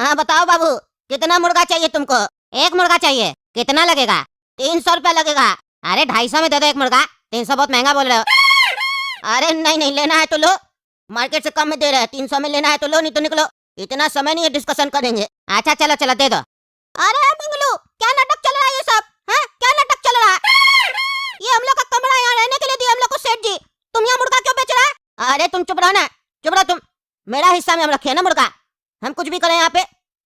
हाँ बताओ बाबू, कितना मुर्गा चाहिए तुमको? एक मुर्गा चाहिए, कितना लगेगा? 300 रुपया लगेगा। अरे 250 में दे दो एक मुर्गा, 300 बहुत महंगा बोल रहे हो। अरे नहीं नहीं, लेना है तो लो, मार्केट से कम में दे रहे हैं, 300 में लेना है तो लो, नहीं तो निकलो। इतना समय नहीं है डिस्कशन करेंगे। अच्छा चलो चलो दे दो। अरे मंगलू, क्या नाटक चल रहा है ये सब? हैं, क्या नाटक चल रहा है? ये हम लोग का कमरा यहाँ रहने के लिए दिया हम लोग को सेठ जी, तुम यहाँ मुर्गा क्यों बेच रहा है? अरे तुम चुप रहो ना, चुप रहो तुम। मेरा हिस्सा में हम रखे है ना मुर्गा, हम कुछ भी करें यहाँ पे।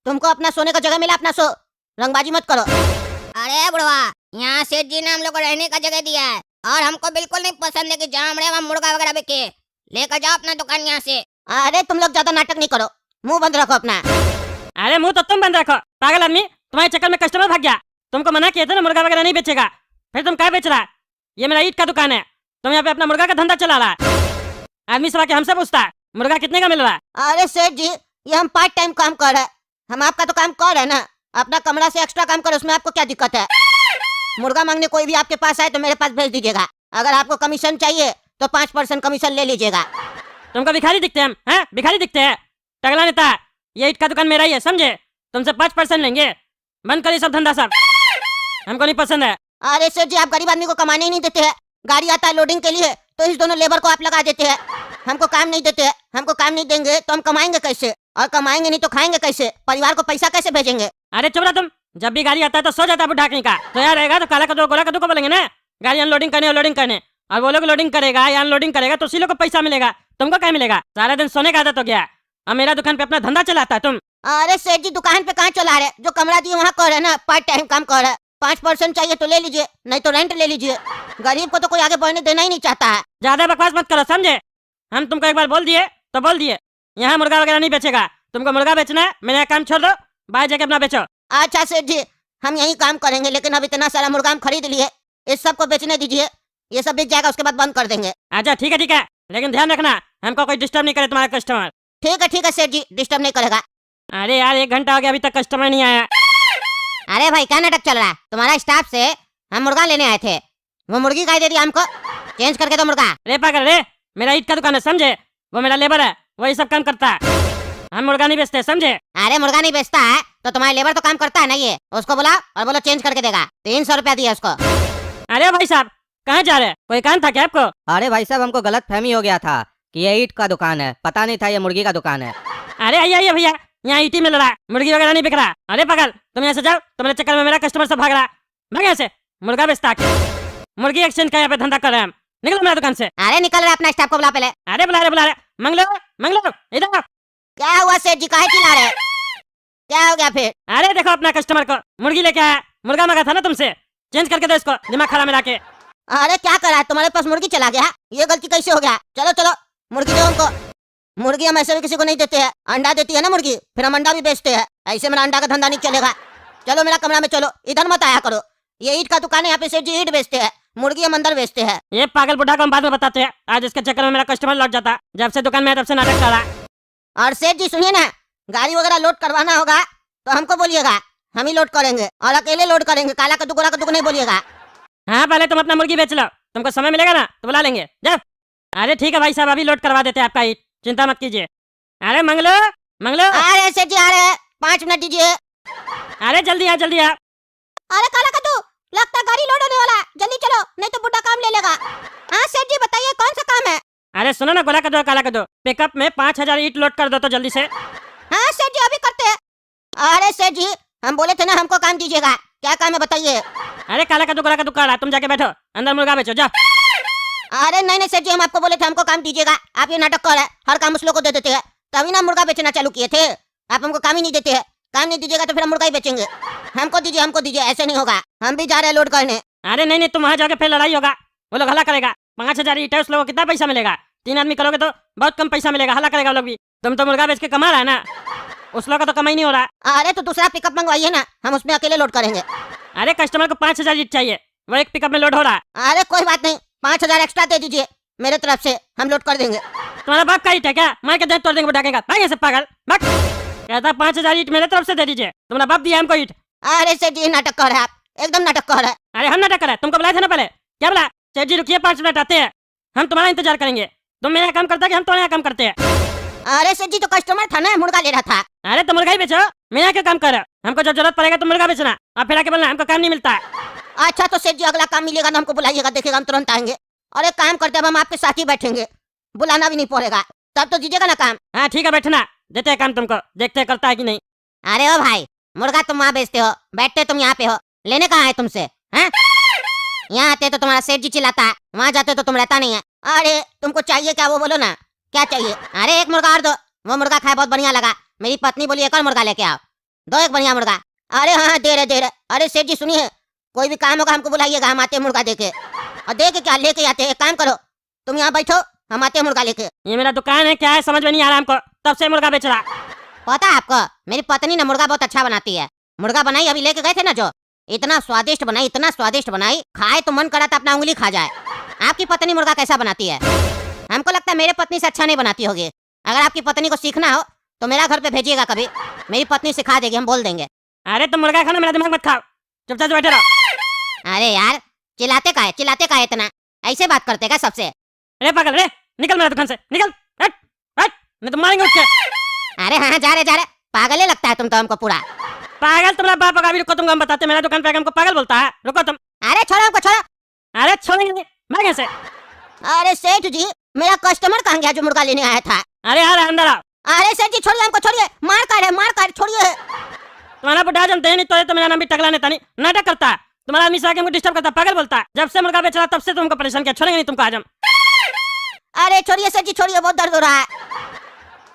तुमको अपना सोने का जगह मिला, अपना सो, रंगबाजी मत करो। अरे बुढ़वा, यहाँ सेठ जी ने हम लोग को रहने का जगह दिया है और हमको बिल्कुल नहीं पसंद है कि जहाँ हम रहे वहाँ मुर्गा वगैरह बिके। लेकर जाओ अपना दुकान यहाँ से। अरे तुम लोग ज्यादा नाटक नहीं करो, मुंह बंद रखो अपना। अरे मुंह तो तुम बंद रखो, पागल आदमी, तुम्हारे चक्कर में कस्टमर भाग गया। तुमको मना किया था ना मुर्गा वगैरह नहीं बेचेगा, फिर तुम क्या बेच रहा है? ये मेरा ईट का दुकान है, तुम यहाँ पे अपना मुर्गा का धंधा चला रहा है। आदमी सब आके हमसे पूछता है मुर्गा कितने का मिल रहा है। अरे सेठ जी, ये हम पार्ट टाइम काम कर रहे हैं, हम आपका तो काम कर रहे हैं ना, अपना कमरा से एक्स्ट्रा काम करो, उसमें आपको क्या दिक्कत है? मुर्गा मांगने कोई भी आपके पास आए तो मेरे पास भेज दीजिएगा। अगर आपको कमीशन चाहिए तो 5% कमीशन ले लीजिएगा। तुमको भिखारी दिखते हैं हम? भिखारी दिखते हैं? टगला नेता, ये ईट का दुकान मेरा ही है, समझे? तुमसे 5% लेंगे, बंद करिए सब धंधा सब, हमको नहीं पसंद है। अरे सेठ जी, आप गरीब आदमी को कमाने ही नहीं देते हैं। गाड़ी आता है लोडिंग के लिए तो इस दोनों लेबर को आप लगा देते हैं, हमको काम नहीं देते हैं। हमको काम नहीं देंगे तो हम कमाएंगे कैसे? और कमाएंगे नहीं तो खाएंगे कैसे? परिवार को पैसा कैसे भेजेंगे? अरे चुप रहा तुम, जब भी गाड़ी आता है तो सो जाता है बुढ़ा कहीं का। तो यार रहेगा तो काला कद्दू गोला कद्दू को बोलेंगे ना, गाड़ी अनलोडिंग करने लोडिंग करने, और वो लोग लोडिंग करेगा या अनलोडिंग करेगा तो उसी लोग को पैसा मिलेगा, तुमको क्या मिलेगा? सारा दिन सोने का आदत हो गया। अब मेरा दुकान पे अपना धंधा चलाता है तुम। अरे सेठ जी, दुकान पे कहाँ चला रहे? जो कमरा दिए वहाँ कर रहे ना, पार्ट टाइम काम कर रहे। 5% चाहिए तो ले लीजिए, नहीं तो रेंट ले लीजिए। गरीब को तो कोई आगे बढ़ने देना ही नहीं चाहता है। ज्यादा बकवास मत करो, समझे? हम तुमको एक बार बोल दिए तो बोल दिए, यहाँ मुर्गा वगैरह नहीं बेचेगा। तुमको मुर्गा बेचना है, मेरा काम छोड़ दो, बाहर जाके अपना बेचो। अच्छा सेठ जी, हम यही काम करेंगे, लेकिन अब इतना सारा मुर्गा हम खरीद लिए, इस सब को बेचने दीजिए, ये सब बिक जाएगा, उसके बाद बंद कर देंगे। अच्छा ठीक है, लेकिन ध्यान रखना हमको कोई डिस्टर्ब नहीं करे तुम्हारा कस्टमर। ठीक है सेठ जी, डिस्टर्ब नहीं करेगा। अरे यार 1 घंटा हो गया, अभी तक कस्टमर नहीं आया। अरे भाई, क्या नाटक चल रहा है? तुम्हारा स्टाफ से हम मुर्गा लेने आए थे, वो मुर्गी खाई दे दिया हमको, चेंज करके दो मुर्गा। रे पागल रे, मेरा ईट का दुकान है, समझे? वो मेरा लेबर है, वही सब काम करता है, हम मुर्गा नहीं बेचते, समझे? अरे मुर्गा नहीं बेचता है तो तुम्हारा लेबर तो काम करता है ना, ये उसको बुलाओ और बोलो चेंज करके देगा। 300 रुपया दिया उसको। अरे भाई साहब, कहाँ जा रहे हैं? कोई काम था क्या आपको? अरे भाई साहब, हमको गलत फहमी हो गया था कि ये ईट का दुकान है, पता नहीं था ये मुर्गी का दुकान है। अरे आइए भैया, यहाँ ईटी मिल रहा है, मुर्गी वगैरह नहीं बिक रहा। अरे पागल, तुम यहाँ से जाओ, तुम्हारे चक्कर में मेरा कस्टमर सब भाग रहा है। भाग यहाँ से, मुर्गा बेचता के मुर्गी एक्सचेंज का यहाँ पे धंधा कर रहे हैं हम। निकलो मेरा दुकान से। अरे निकल रहे, अपना स्टाफ को बुला पहले। अरे बुला रहे मंगलो इधर। क्या हुआ सेठ जी, काहे चिल्ला रहे? क्या हो गया फिर? अरे देखो अपना कस्टमर को मुर्गी लेके आया, मुर्गा मांगा था ना तुमसे, चेंज करके दो इसको, दिमाग खराब मिला के। अरे क्या करा है, तुम्हारे पास मुर्गी चला गया? ये गलती कैसे हो गया? चलो चलो मुर्गी दो हमको। मुर्गी हम ऐसे भी किसी को नहीं देते हैं, अंडा देती है ना मुर्गी, फिर हम अंडा भी बेचते हैं, ऐसे मेरा अंडा का धंधा नहीं चलेगा। चलो मेरा कमरा में चलो, इधर मत आया करो, ये ईट का दुकान है, यहाँ पे सेठ जी ईट बेचते हैं, मुर्गी हम अंदर बेचते हैं। ये पागल बुढ़ा को हम बाद में बताते हैं, आज इसके चक्कर में मेरा कस्टमर लौट जाता। जब से दुकान में है तब से नाटक कर रहा है। और सेठ जी सुनिए ना, गाड़ी वगैरह लोड करवाना होगा तो हमको बोलिएगा, हम ही लोड करेंगे, और अकेले लोड करेंगे, काला कद्दू गोरा कद्दू नहीं बोलिएगा। हाँ पहले तुम अपना मुर्गी बेच लो, तुमको समय मिलेगा ना तो बुला लेंगे, जाओ। अरे ठीक है भाई साहब, अभी लोड करवा देते हैं आपका ईट, चिंता मत कीजिए। अरे मंगलो अरे सेठ जी आ रहे हैं, 5 मिनट दीजिए। अरे जल्दी आ। अरे काला कद्दू, लगता है गाड़ी लोड होने वाला है, जल्दी चलो नहीं तो बुड्ढा काम ले लेगा। हाँ सेठ जी बताइए कौन सा काम है? अरे सुनो ना, गोला कदो काला कदो, पिकअप में 5000 ईट लोड कर दो तो जल्दी से। हाँ सेठ जी अभी करते हैं। अरे सेठ जी, हम बोले थे ना हमको काम दीजिएगा, क्या काम है बताइए? अरे काला कदो गोला कदो कर रहा, तुम जाके बैठो अंदर, मुर्गा बेचो जाओ। अरे नहीं सेठ जी, हम आपको बोले थे हमको काम दीजिएगा, आप ये नाटक कर रहे हैं, हर काम उस लोग को दे देते हैं, तभी ना मुर्गा बेचना चालू किए थे। आप हमको काम ही नहीं देते हैं, काम नहीं दीजिएगा तो फिर हम मुर्गा ही बेचेंगे। हमको दीजिए, ऐसे नहीं होगा, हम भी जा रहे हैं लोड करने। अरे नहीं तुम वहाँ जाके फिर लड़ाई होगा, वो लोग हल्ला करेगा। 5000 ईट है, उस लोगों को कितना पैसा मिलेगा? 3 आदमी करोगे तो बहुत कम पैसा मिलेगा, हल्ला करेगा वो लोग भी। तुम तो मुर्गा बेच के कमा रहा है ना, उस लोग का तो कमाई नहीं हो रहा। अरे तो दूसरा पिकअप मंगवाइए ना, हम उसमें अकेले लोड करेंगे। अरे कस्टमर को 5000 ईट चाहिए, वो एक पिकअप में लोड हो रहा है। अरे कोई बात नहीं, 5000 एक्स्ट्रा दे दीजिए मेरे तरफ से, हम लोड कर देंगे। तुम्हारा बाप का ईट है क्या? मार के देख तोड़ देंगे बुढ़ा का, भाग ऐसे पागल भाग। कहता 5000 ईट मेरे तरफ से दे दीजिए, तुम्हारा बाप दिया हमको ईट। अरे सेठ जी नाटक कर रहे हैं आप, एकदम नाटक कर रहे हैं। अरे हम नाटक कर रहे हैं, तुमको बुलाया था ना पहले, क्या बोला? सेठ जी रुकिए 5 मिनट आते हैं, हम तुम्हारा इंतजार करेंगे। तुम मेरा काम करता है कि हम तुम्हारा काम करते हैं? अरे सेठ जी तो कस्टमर था ना, मुर्गा ले रहा था। अरे तो मुर्गा ही बेचो, मेरा क्या काम कर रहे हो? हमको जब जरूरत पड़ेगा तो मुर्गा बेचना, अब फिर आके बोलना हमको काम नहीं मिलता है। अच्छा तो सेठ जी अगला काम मिलेगा ना हमको बुलाइएगा, देखिएगा हम तुरंत आएंगे। और एक काम करते हैं, अब हम आपके साथ ही बैठेंगे, बुलाना भी नहीं पड़ेगा, तब तो दीजिएगा ना काम। हाँ ठीक है, बैठना, देते हैं काम तुमको, देखते हैं करता है कि नहीं। अरे ओ भाई, मुर्गा तुम वहाँ बेचते हो, बैठते तुम यहाँ पे हो, लेने कहाँ है तुमसे? हैं? यहाँ आते तो तुम्हारा सेठ जी चिल्लाता है, वहाँ जाते तो तुम रहता नहीं है। अरे तुमको चाहिए क्या वो बोलो ना, क्या चाहिए? अरे एक मुर्गा और दो, वो मुर्गा खाए बहुत बढ़िया लगा, मेरी पत्नी बोली एक और मुर्गा लेके आओ, दो एक बढ़िया मुर्गा। अरे हाँ दे रहे। अरे सेठ जी सुनिए, कोई भी काम होगा हमको बुलाइएगा, हम आते हैं मुर्गा देके, और देके क्या लेके आते हैं। एक काम करो, तुम यहाँ बैठो, हम आते हैं मुर्गा लेके। ये मेरा दुकान है, क्या है समझ में नहीं आ रहा हमको, तब से मुर्गा बेच रहा। पता है आपको, मेरी पत्नी ना मुर्गा बहुत अच्छा बनाती है। मुर्गा बनाई अभी लेके गए थे ना जो, इतना स्वादिष्ट बनाई, इतना स्वादिष्ट बनाई, खाए तो मन करा था अपना उंगली खा जाए। आपकी पत्नी मुर्गा कैसा बनाती है? हमको लगता है मेरे पत्नी से अच्छा नहीं बनाती होगी। अगर आपकी पत्नी को सीखना हो तो मेरा घर पे भेजिएगा कभी, मेरी पत्नी सिखा देगी, हम बोल देंगे। अरे तुम मुर्गा खाना, मेरा दिमाग मत खाओ, चुपचाप से बैठे रहो। अरे यार चिल्लाते का है इतना, ऐसे बात करते क्या सबसे? अरे पागल, रे निकल मेरा दुकान से, निकल, हट हट, नहीं तो मारेंगे उठ के। अरे हाँ जा रहे, पागल ही लगता है तुम तो हमको पूरा। पागल तुम्हारा बाप होगा, अभी रुको तुमको हम बताते, मेरा दुकान पे आके हमको पागल बोलता है, रुको तुम। अरे छोड़ो हमको, छोड़ो। अरे छोड़ेंगे नहीं, भाग यहाँ से। अरे सेठ जी, मेरा कस्टमर कहाँ गया जो मुर्गा लेने आया था? अरे यार अंदर आओ। अरे सेठ जी छोड़िए हमको, छोड़िए, मार काट छोड़िए। तुम्हारा बुढ़ा जानते हैं नहीं तो मेरा नाम भी टकला नेता नहीं, नाटक करता है, तुम्हारा आदमी से आके हमको डिस्टर्ब करता है, पागल बोलता है। जब से मुर्गा बेच रहा तब से तुमको परेशान किया, छोड़ेंगे नहीं तुमको आज हम। अरे छोड़िए सेठ जी छोड़िए, बहुत दर्द हो रहा है।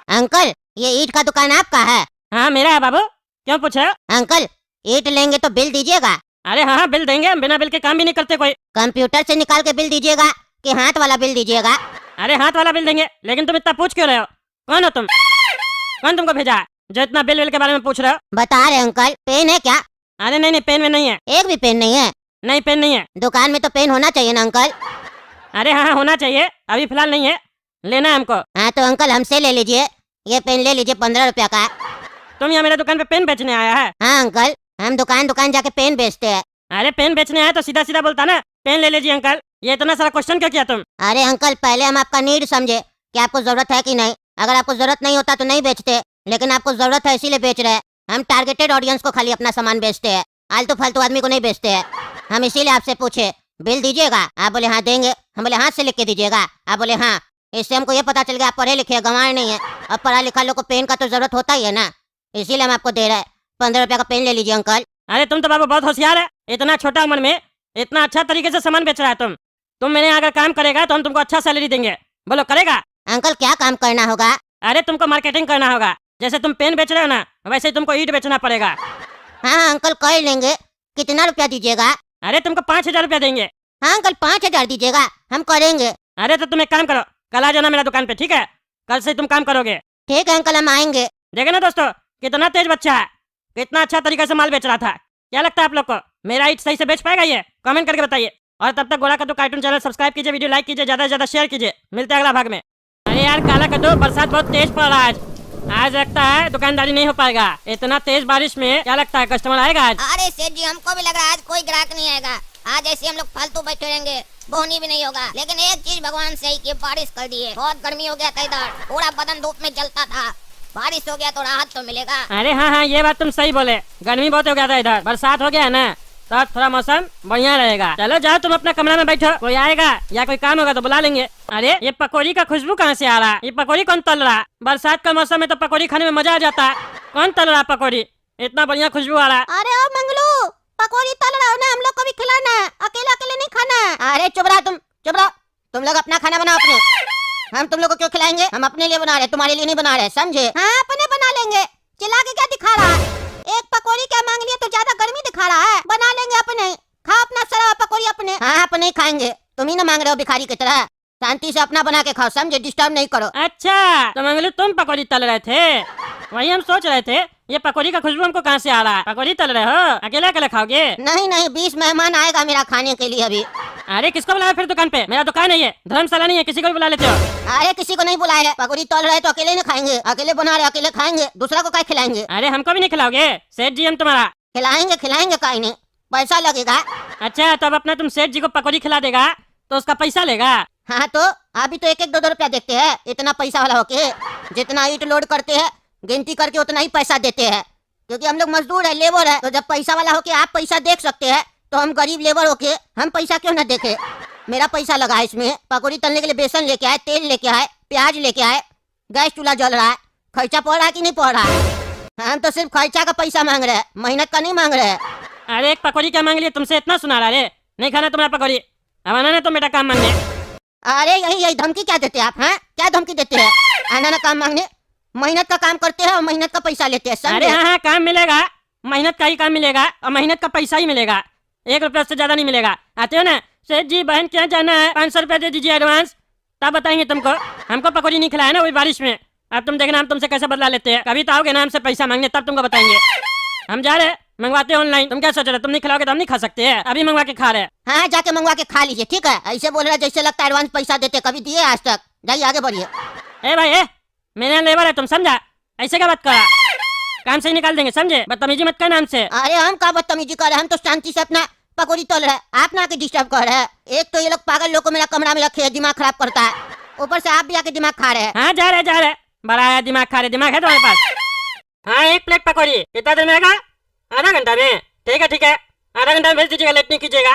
अंकल ये ईंट का दुकान आपका है? हाँ मेरा है बाबू, क्यों पूछे? अंकल ईंट लेंगे तो बिल दीजिएगा। अरे हाँ बिल देंगे, हम बिना बिल के काम भी नहीं करते कोई। कंप्यूटर से निकाल के बिल दीजिएगा कि हाथ वाला बिल दीजिएगा? अरे हाथ वाला बिल देंगे, लेकिन तुम इतना पूछ क्यों रहे हो? कौन हो तुम? कौन तुमको भेजा है जो इतना बिल के बारे में पूछ रहे हो? बता रहे अंकल, पेन है क्या? अरे नहीं पेन में नहीं है। एक भी पेन नहीं है? नहीं पेन नहीं है। दुकान में तो पेन होना चाहिए ना अंकल? अरे हाँ होना चाहिए, अभी फिलहाल नहीं है, लेना है हमको। हाँ तो अंकल हमसे ले लीजिए, ये पेन ले लीजिए, 15 रुपया का। तुम यहाँ मेरे दुकान पे पेन बेचने आया है? हाँ अंकल, हम दुकान जाके पेन बेचते हैं। अरे पेन बेचने आया तो सीधा सीधा बोलता ना, पेन ले लीजिए अंकल, ये इतना सारा क्वेश्चन क्यों किया तुम? अरे अंकल पहले हम आपका नीड समझे कि आपको जरूरत है कि नहीं। अगर आपको जरूरत नहीं होता तो नहीं बेचते, लेकिन आपको जरूरत है इसीलिए बेच रहे हैं। हम टारगेटेड ऑडियंस को खाली अपना सामान बेचते हैं, आलतू फालतू आदमी को नहीं बेचते हैं। हम इसीलिए आपसे पूछे बिल दीजिएगा, आप बोले हाँ देंगे, हम बोले हाथ से लिख के दीजिएगा, आप बोले हाँ। इससे हमको ये पता चल गया आप पढ़े लिखे गंवार नहीं है। अब पढ़ा लिखा लोग को पेन का तो जरूरत होता ही है ना, इसीलिए हम आपको दे रहे हैं। 15 रुपया का पेन ले लीजिए अंकल। अरे तुम तो बाबू बहुत होशियार है, इतना छोटा उम्र में इतना अच्छा तरीके से सामान बेच रहा है तुम मेरे यहाँ अगर काम करेगा तो हम तुमको अच्छा सैलरी देंगे, बोलो करेगा? अंकल क्या काम करना होगा? अरे तुमको मार्केटिंग करना होगा, जैसे तुम पेन बेच रहे हो ना वैसे ही तुमको ईंट बेचना पड़ेगा। हाँ अंकल कर लेंगे, कितना रुपया दीजिएगा? अरे तुमको 5,000 रुपया देंगे। हाँ अंकल 5,000 दीजिएगा, हम करेंगे। अरे तो तुम एक काम करो, कल आ जाना मेरा दुकान पे, ठीक है? कल से तुम काम करोगे। ठीक है अंकल हम आएंगे। देखे ना दोस्तों, कितना तेज बच्चा है, कितना अच्छा तरीके से माल बेच रहा था। क्या लगता है आप लोग को मेरा ईंट सही से बेच पाएगा ये? कमेंट करके बताइए। और तब तक गोरा कद्दू कार्टून चैनल सब्सक्राइब कीजिए, वीडियो लाइक कीजिए, ज्यादा से ज्यादा शेयर कीजिए। मिलते हैं अगला भाग में। अरे यार काला कद्दू, बरसात बहुत तेज पड़ रहा है आज लगता है दुकानदारी नहीं हो पाएगा। इतना तेज बारिश में क्या लगता है कस्टमर आएगा आज? अरे सेठ जी हमको भी लग रहा है आज कोई ग्राहक नहीं आएगा। आज ऐसे हम लोग फालतू बैठे रहेंगे, बोहनी भी नहीं होगा। लेकिन एक चीज भगवान से ही कि बारिश कर दी है, बहुत गर्मी हो गया था इधर, पूरा बदन धूप में जलता था। बारिश हो गया तो राहत तो मिलेगा। अरे हाँ ये बात तुम सही बोले, गर्मी बहुत हो गया था इधर, बरसात हो गया है ना तो थोड़ा मौसम बढ़िया रहेगा। चलो जाओ तुम अपना कमरा में बैठो, कोई आएगा या कोई काम होगा तो बुला लेंगे। अरे ये पकौड़ी का खुशबू कहाँ से आ रहा है? ये पकौड़ी कौन तल रहा है? बरसात का मौसम में तो पकौड़ी खाने में मजा आ जाता है। कौन तल रहा है पकौड़ी? इतना बढ़िया खुशबू आ रहा है। अरे ओ मंगलू, पकौड़ी तल रहा हो ना, हम लोग को भी खिलाना है, अकेले अकेले नहीं खाना। अरे चुप रहा तुम लोग अपना खाना बनाओ अपने, हम तुम लोग को क्यों खिलाएंगे? हम अपने लिए बना रहे, तुम्हारे लिए नहीं बना रहे, समझे? हाँ अपने बना लेंगे, चिल्ला के क्या दिखा रहा है? एक पकौड़ी क्या मांग लिया तो ज्यादा गर्मी दिखा रहा है। बना लेंगे अपने, खाओ अपना सारा पकौड़ी अपने। हाँ अपने ही खाएंगे, तुम ही ना मांग रहे हो भिखारी की तरह। शांति से अपना बना के खाओ, समझे? डिस्टर्ब नहीं करो। अच्छा तो मंगलू तुम पकौड़ी तल रहे थे? वही हम सोच रहे थे ये पकौड़ी का खुशबू हमको कहाँ से आ रहा है। पकौड़ी तल रहे हो? अकेले अकेले खाओगे? नहीं 20 मेहमान आएगा मेरा खाने के लिए अभी। अरे किसको बुलाया फिर दुकान पे? मेरा दुकान है ये, धर्मशाला नहीं है, किसी को भी बुला लेते हो। अरे किसी को नहीं बुलाया है, पकौड़ी तल रहे तो अकेले नहीं खाएंगे, अकेले बना रहे अकेले खाएंगे, दूसरा को क्या खिलाएंगे? अरे हमको भी नहीं खिलाओगे? सेठ जी हम तुम्हारा खिलाएंगे काहे नहीं, पैसा लगेगा। अच्छा तो अब अपना तुम सेठ जी को पकौड़ी खिला देगा तो उसका पैसा लेगा? हाँ तो आप भी तो एक एक 2-2 रुपया देखते हैं, इतना पैसा वाला होके। जितना ईट लोड करते हैं गिनती करके उतना ही पैसा देते हैं, क्योंकि हम लोग मजदूर है, लेबर है। तो जब पैसा वाला होके आप पैसा देख सकते हैं तो हम गरीब लेबर होके हम पैसा क्यों न देखे। मेरा पैसा लगा है इसमें। पकौड़ी तलने के लिए बेसन लेके आए, तेल लेके आए, प्याज लेके आए, गैस चूल्हा जल रहा है। खर्चा पड़ रहा है कि नहीं पड़ रहा है? हम तो सिर्फ खर्चा का पैसा मांग रहे हैं, मेहनत का नहीं मांग रहे हैं। अरे एक पकौड़ी क्या मांग लिया तुमसे, इतना सुना रहा है? नहीं खाना तुम्हारा पकौड़ी, अब आना ना तुम बेटा काम मांगने। अरे यही धमकी क्या देते हैं आप? हैं क्या धमकी देते हैं? आना ना काम मांगने। मेहनत का काम करते हैं और मेहनत का पैसा लेते हैं, अरे समझे? हाँ काम मिलेगा, मेहनत का ही काम मिलेगा और मेहनत का पैसा ही मिलेगा, 1 रुपया से ज्यादा नहीं मिलेगा। आते हो ना सेठ जी, बहन क्या जाना है, 500 रुपया दे दीजिए एडवांस, तब बताएंगे तुमको। हमको पकौड़ी नहीं खिलाया ना वही बारिश में, अब तुम देखना हम तुमसे कैसे बदला लेते हैं। कभी तो आओगे ना हमसे पैसा मांगने, तब तुमको बताएंगे। हम जा रहे मंगवाते ऑनलाइन, तुम क्या सोच रहे? तुम नहीं खिलाओगे तो हम नहीं खा सकते हैं, अभी मंगवा के खा रहे हैं। हाँ जाके मंगवा के खा लीजिए, ठीक है? ऐसे बोल रहा है जैसे लगता है एडवांस पैसा देते, कभी दिए आज तक? जाइए आगे बढ़िए। ए भाई ए, मेरे यहाँ लेबर है, तुम समझा? ऐसे क्या बात करा, काम से ही निकाल देंगे, समझे? बदतमीजी मत करना हमसे। अरे हम क्या बदतमीजी कर रहे हैं, हम तो शांति से अपना पकौड़ी तोल रहे हैं, आप ना आके डिस्टर्ब कर रहे हैं। एक तो ये लोग पागल लोग को मेरा कमरा में रखे, दिमाग खराब करता है, ऊपर से आप भी आके दिमाग खा रहे हैं। हाँ जा रहे बड़ा आया दिमाग खा रहे, दिमाग है तुम्हारे पास? हाँ 1 प्लेट पकौड़ी कितना देर में आएगा? आधा घंटा में? ठीक है, आधा घंटा में भेज दीजिएगा, लेट नहीं कीजिएगा।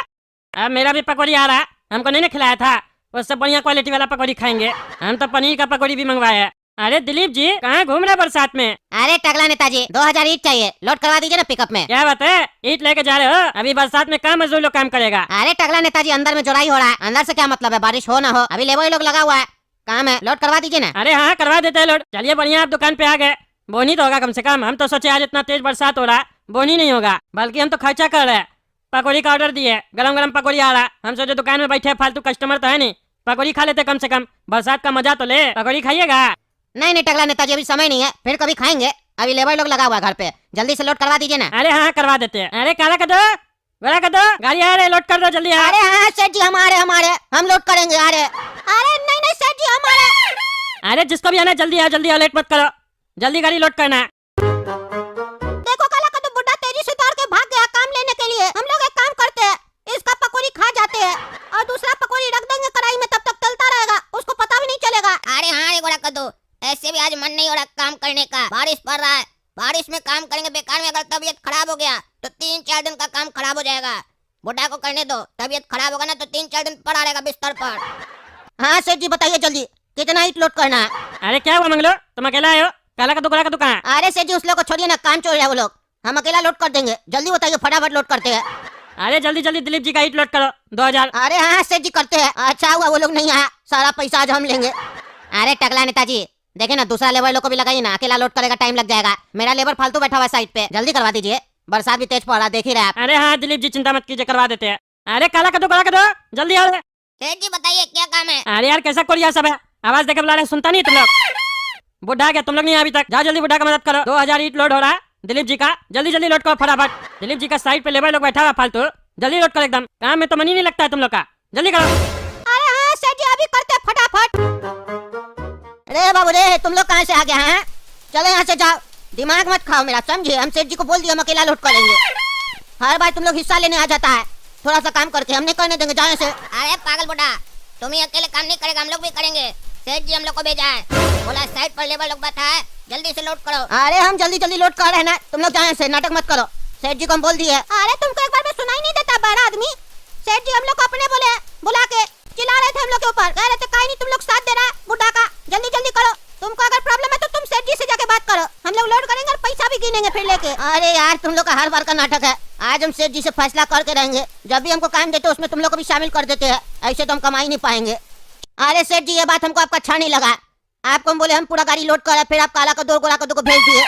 अब मेरा भी पकौड़ी आ रहा है, हमको नहीं खिलाया था, उससे बढ़िया क्वालिटी वाला पकौड़ी खाएंगे। हम तो पनीर का पकौड़ी भी मंगवाया है। अरे दिलीप जी कहाँ घूम रहे बरसात में? अरे टकला नेताजी, 2000 ईट चाहिए, लोड करवा दीजिए ना पिकअप में। क्या बात है, ईट लेके जा रहे हो? अभी बरसात में कहाँ मजदूर लोग काम करेगा? अरे टकला नेताजी, अंदर में जोड़ाई हो रहा है, अंदर से क्या मतलब है, बारिश हो ना हो, अभी लेबर लोग लगा हुआ है, काम है, लोड करवा दीजिए ना। अरे हाँ करवा देते हैं लोड। चलिए बढ़िया, आप दुकान पे आ गए, बोनी तो होगा कम से कम। हम तो सोचे आज इतना तेज बरसात हो रहा है, बोनी नहीं होगा, बल्कि हम तो खर्चा कर रहे हैं। पकौड़ी का ऑर्डर दिए, गरम गरम पकौड़ी आ रहा, हम सोचे दुकान में बैठे फालतू कस्टमर तो है नहीं, पकौड़ी खा लेते कम से कम, बरसात का मजा तो ले। पकौड़ी खाइएगा? नहीं टकला नेताजी, अभी समय नहीं है, फिर कभी खाएंगे, अभी लेबर लोग लगा हुआ है घर पे, जल्दी से लोड करवा दीजिए ना। अरे हाँ करवा देते हैं। अरे काला कर दो, गोरा कर दो, गाड़ी आ रही, लोड कर दो जल्दी। अरे हाँ सेठ जी, हमारे हम लोड करेंगे। अरे नहीं सेठ जी, हमारे। अरे जिसको भी आना जल्दी आओ, जल्दी आओ, लेट मत करो, जल्दी गाड़ी लोड करना है। देखो काला का तो बुड्ढा तेजी से दौड़ के भाग गया काम लेने के लिए। हम लोग एक काम करते हैं, इसका पकौड़ी खा जाते हैं और दूसरा पकौड़ी रख देंगे कढ़ाई में, तब तक तलता रहेगा, उसको पता भी नहीं चलेगा। अरे हाँ रे गोरा कद्दू, ऐसे भी आज मन नहीं हो रहा काम करने का, बारिश पड़ रहा है, बारिश में काम करेंगे बेकार में, अगर तबीयत खराब हो गया तो 3-4 दिन का काम खराब हो जाएगा। बुढ़ा को करने दो, तबीयत खराब होगा ना तो 3-4 दिन पड़ा रहेगा बिस्तर पर। हाँ सेठ जी बताइए जल्दी, कितना ईट लोड करना है? अरे क्या हुआ मंगलो, तुम अकेला आए हो? काला का गोरा का दुकान? अरे सेठ जी उस लोग को छोड़िए ना, काम चोर है वो लोग, हम अकेला लोड कर देंगे, जल्दी बताइए, फटाफट लोड करते हैं। अरे जल्दी जल्दी दिलीप जी का ईट लोड करो, 2000। अरे हाँ सेठ जी करते हैं, अच्छा हुआ वो लोग नहीं आया, सारा पैसा आज हम लेंगे। अरे टकला नेताजी देखे ना, दूसरा लेबर लोग को भी लगाइए ना, अकेला लोड करेगा टाइम लग जाएगा, मेरा लेबर फालतू बैठा हुआ है साइड पे, जल्दी करवा दीजिए, बरसात भी तेज पड़ रहा, देख ही रहे आप। अरे हाँ दिलीप जी चिंता मत कीजिए, करवा देते हैं। अरे काला कर दो, गोरा कर दो, जल्दी आओ। सेठ जी बताइए क्या काम है? अरे यार कैसा कोरिया सब है, आवाज देकर बुला रहे, सुनता नहीं तुम लोग? बुढ़ा क्या तुम लोग नहीं अभी तक? जाओ जल्दी बुढ़ा का मदद करो, 2000 ईट लोड हो रहा है दिलीप जी का, जल्दी जल्दी लोड करो फटाफट। दिलीप जी का साइड पे लेबर लोग बैठा हुआ फालतू, जल्दी लोड करो, एकदम काम में तो मन ही नहीं लगता है तुम लोग का, जल्दी करो। अरे हाँ सेठ जी अभी करते हैं, फटाफट। अरे बाबू रे, तुम लोग कहाँ से आ गए हैं? चलो यहाँ से जाओ, दिमाग मत खाओ मेरा, समझे? हम सेठ जी को बोल दिया हम अकेला लोड करेंगे, हर बार तुम लोग हिस्सा लेने आ जाता है, थोड़ा सा काम करके हम नहीं करने देंगे, जाने से। अरे पागल बुढ़ा, तुम ही अकेले काम नहीं करेगा, हम लोग भी करेंगे, सेठ जी हम लोग को भेजा है, बोला साइड पर लेबर लोग बैठा है, जल्दी से लोड करो। अरे हम जल्दी जल्दी लोड कर रहे हैं ना, तुम लोग जाने से, नाटक मत करो, सेठ जी को हम बोल दिए। अरे तुमको एक बार में सुनाई नहीं देता बड़ा आदमी? सेठ जी हम लोग को अपने बोले, बुला के चिल्ला रहे थे हम लोग के ऊपर, कह रहे थे काहे नहीं तुम लोग साथ दे रहा है बुढ़ा का, जल्दी जल्दी करो, तुमको अगर प्रॉब्लम है तो तुम सेठ जी से जाके बात करो, हम लोग लोड करेंगे और पैसा भी गिनेंगे फिर लेके। अरे यार तुम लोग का हर बार का नाटक है, आज हम सेठ जी से फैसला करके रहेंगे, जब भी हमको काम देते उसमें तुम लोग को भी शामिल कर देते हैं, ऐसे तो हम कमाई नहीं पाएंगे। अरे सेठ जी ये बात हमको आपका अच्छा नहीं लगा, आपको हम बोले हम पूरा गाड़ी लोड कर रहे, फिर आप काला का दो गोरा का दो को भेज दिए,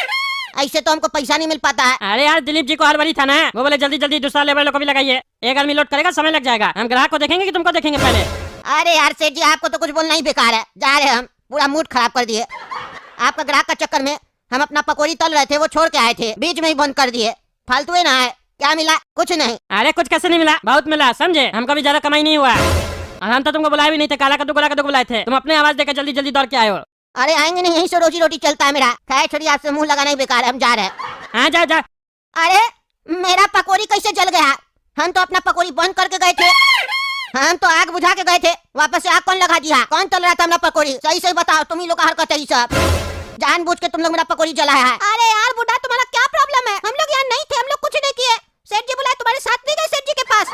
ऐसे तो हमको पैसा नहीं मिल पाता है। अरे यार दिलीप जी को हर बारी था ना, वो बोले जल्दी जल्दी दूसरा लेबर लोग को भी लगाइए, एक आदमी लोड करेगा समय लग जाएगा, हम ग्राहक को देखेंगे कि तुमको देखेंगे पहले। अरे यार सेठ जी आपको तो कुछ बोलना ही बेकार है, जा रहे हम, पूरा मूड खराब कर दिए, आपका ग्राहक का चक्कर में हम अपना पकौड़ी तल रहे थे, वो छोड़ के आए थे, बीच में ही बंद कर दिए, फालतू है ना है, क्या मिला? कुछ नहीं। अरे कुछ कैसे नहीं मिला, बहुत मिला, समझे? हमको भी ज्यादा कमाई नहीं हुआ, और हम तो तुमको बुलाए भी नहीं थे, काला कद्दू गोरा कद्दू बुलाए थे, तुम अपने आवाज देकर जल्दी जल्दी दौड़ के आए हो। अरे आएंगे नहीं, यहीं से रोजी रोटी चलता है मेरा, खैर छोड़िए, आपसे मुंह लगाना ही बेकार है, हम जा रहे हैं। हाँ जा जा। अरे मेरा पकौड़ी कैसे जल गया? हम तो अपना पकौड़ी बंद करके गए थे। हम तो आग बुझा के गए थे, वापस से आग कौन लगा दिया? कौन तल रहा था मेरा पकौड़ी? सही सही बताओ, तुम ही लोग का हरकत है ये सब। जानबूझ के तुम लोग मेरा पकौड़ी जलाया है। अरे यार बुढ़ा, तुम्हारा क्या प्रॉब्लम है? हम लोग यहाँ नहीं थे, हम लोग कुछ नहीं किए। सेठ जी बुलाए, तुम्हारे साथ नहीं गए सेठ जी के पास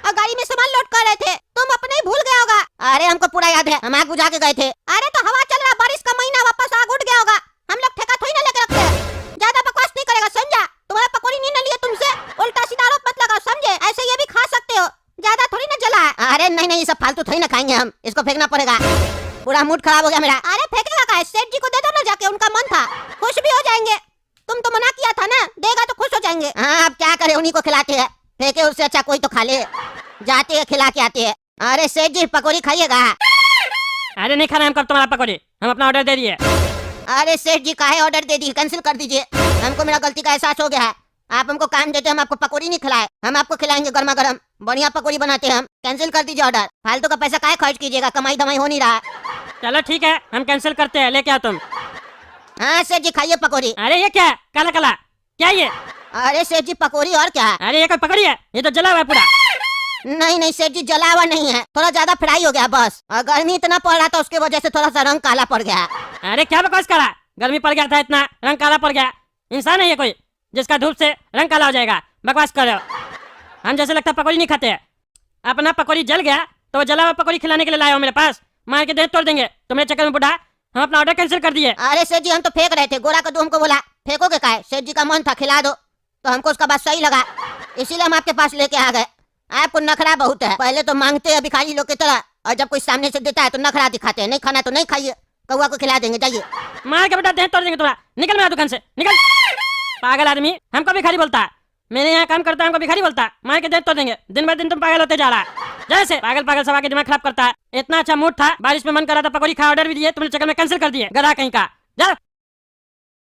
और गाड़ी में सामान लोड कर रहे थे, तुम अपने ही भूल गया होगा। अरे हमको पूरा याद है, हम आग बुझा के गए थे। अरे तो हवा चल रहा, बारिश का महीना, वापस आग उठ गया होगा। हम लोग ठेका थोड़ी ना लेके रखते हैं। ज्यादा बकवास नहीं करेगा, समझा? तुम्हारा पकौड़ी नहीं ना लिया तुमसे, उल्टा सीधा आरोप मत लगाओ, समझे? ऐसे ये भी खा सकते हो, ज्यादा थोड़ी ना जला है। अरे नहीं नहीं, ये सब फालतू थोड़ी ना खाएंगे हम, इसको फेंकना पड़ेगा। पूरा मूड खराब हो गया मेरा। अरे फेंकेगा का? सेठ जी को दे दो ना जाके, उनका मन था, खुश भी हो जाएंगे। तुम तो मना किया था ना, देगा तो खुश हो जाएंगे। हाँ अब क्या करे, उन्हीं को खिलाते हैं, फेंके उससे अच्छा कोई तो खा ले। जाते हैं खिला के आते हैं। अरे सेठ जी पकौड़ी खाइएगा? अरे नहीं खाना हमको तुम्हारा पकौड़ी, हम अपना ऑर्डर दे दिए। अरे सेठ जी काहे ऑर्डर दे दी, कैंसिल कर दीजिए। हमको मेरा गलती का एहसास हो गया है। आप हमको काम देते, हम आपको पकौड़ी नहीं खिलाए, हम आपको खिलाएंगे गर्मा गर्म बढ़िया पकौड़ी बनाते हैं हम। कैंसिल कर दीजिए ऑर्डर, फालतू का पैसा काहे खर्च कीजिएगा, कमाई धमाई हो नहीं रहा। चलो ठीक है, हम कैंसिल करते हैं, लेके आओ तुम। हाँ सेठ जी खाइए पकौड़ी। अरे ये क्या है? काला काला क्या ये? अरे सेठ जी पकौड़ी और क्या है? अरे ये कोई पकौड़ी है? ये तो जला हुआ है पूरा। नहीं नहीं सेठ जी, जला हुआ नहीं है, थोड़ा ज्यादा फ्राई हो गया बस, और गर्मी इतना पड़ रहा था उसके वजह से थोड़ा सा रंग काला पड़ गया। अरे क्या बकवास करा, गर्मी पड़ गया था इतना रंग काला पड़ गया? इंसान है ये कोई जिसका धूप से रंग काला हो जाएगा? बकवास कर रहे हो। हम जैसे लगता पकौड़ी नहीं खाते हैं। अपना पकौड़ी जल गया तो वो जला हुआ पकौड़ी खिलाने के लिए लाए हो मेरे पास, मार के देह तोड़ देंगे तुम्हारे चक्कर में बुढ़ा। हम अपना ऑर्डर कैंसिल कर दिए। अरे सेठ जी हम तो फेंक रहे थे, गोरा कद्दू हमको बोला फेंकोगे काहे, सेठ जी का मन था खिला दो, तो हमको उसका बात सही लगा, इसीलिए हम आपके पास लेके आ गए। आपको नखरा बहुत है, पहले तो मांगते हैं भिखारी लोग की तरह, और जब कोई सामने से देता है तो नखरा दिखाते हैं। नहीं खाना तो नहीं खाइए, कौवा को खिला देंगे, जाइए। मार के बेटा देह तोड़ देंगे तुम्हारा। निकल मेरा दुकान से, निकल। पागल आदमी, हमको भिखारी बोलता है। मेरे यहाँ काम करता है, हमको भिखारी बोलता है। मार के देह तोड़ देंगे। दिन भर दिन तुम पागल होते जा रहा है, जैसे पागल पागल सवा के दिमाग खराब करता है। इतना अच्छा मूड था, बारिश में मन कर रहा था पकौड़ी खा, ऑर्डर भी दिए, तुमने चक्कर में कैंसिल कर दिए, गधा कहीं का। जाओ।